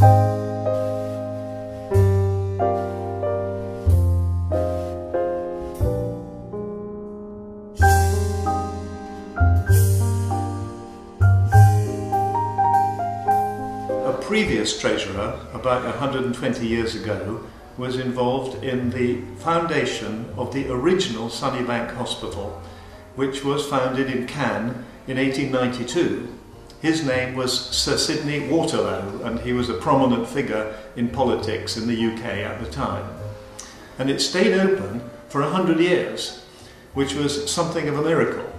Previous treasurer, about 120 years ago, was involved in the foundation of the original Sunny Bank Hospital, which was founded in Cannes in 1892. His name was Sir Sidney Waterlow, and he was a prominent figure in politics in the UK at the time. And it stayed open for 100 years, which was something of a miracle.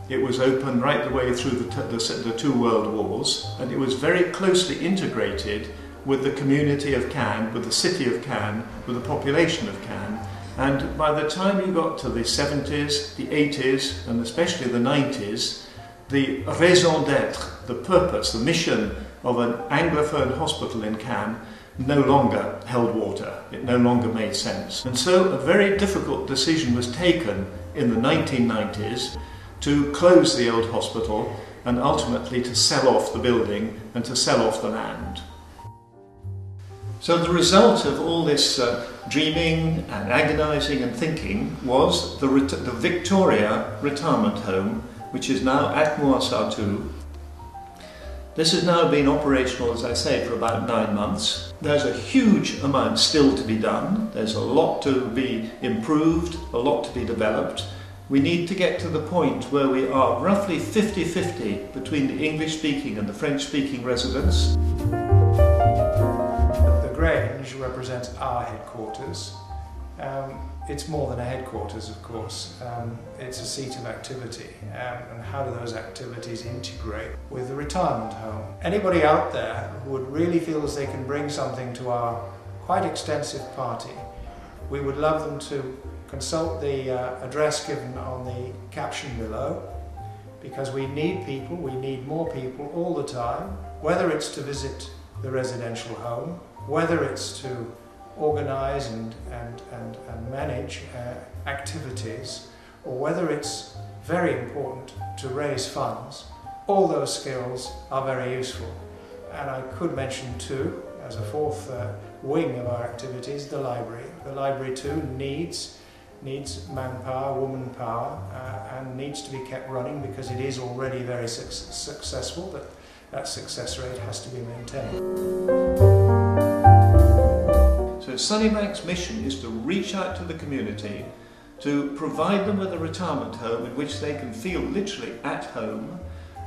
It was open right the way through the two world wars, and it was very closely integrated with the community of Cannes, with the city of Cannes, with the population of Cannes. And by the time you got to the 70s, the 80s, and especially the 90s, the raison d'être, the purpose, the mission of an Anglophone hospital in Cannes no longer held water. It no longer made sense. And so a very difficult decision was taken in the 1990s to close the old hospital and ultimately to sell off the building and to sell off the land. So the result of all this dreaming and agonising and thinking was the Victoria retirement home, which is now at Mouans-Sartoux. This has now been operational, as I say, for about 9 months. There's a huge amount still to be done. There's a lot to be improved, a lot to be developed. We need to get to the point where we are roughly 50-50 between the English-speaking and the French-speaking residents. The Grange represents our headquarters. It's more than a headquarters, of course. It's a seat of activity. And how do those activities integrate with the retirement home? Anybody out there who would really feel as they can bring something to our quite extensive party, we would love them to consult the address given on the caption below, because we need people, we need more people all the time, whether it's to visit the residential home, whether it's to organise and manage activities, or whether it's very important to raise funds. All those skills are very useful. And I could mention too, as a fourth wing of our activities, the library. The library too needs manpower, woman power, and needs to be kept running because it is already very successful, but that success rate has to be maintained. So Sunny Bank's mission is to reach out to the community, to provide them with a retirement home in which they can feel literally at home,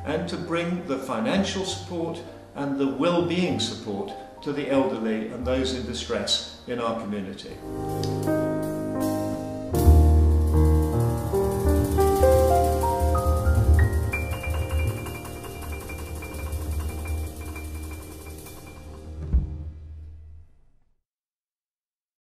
and to bring the financial support and the well-being support to the elderly and those in distress in our community.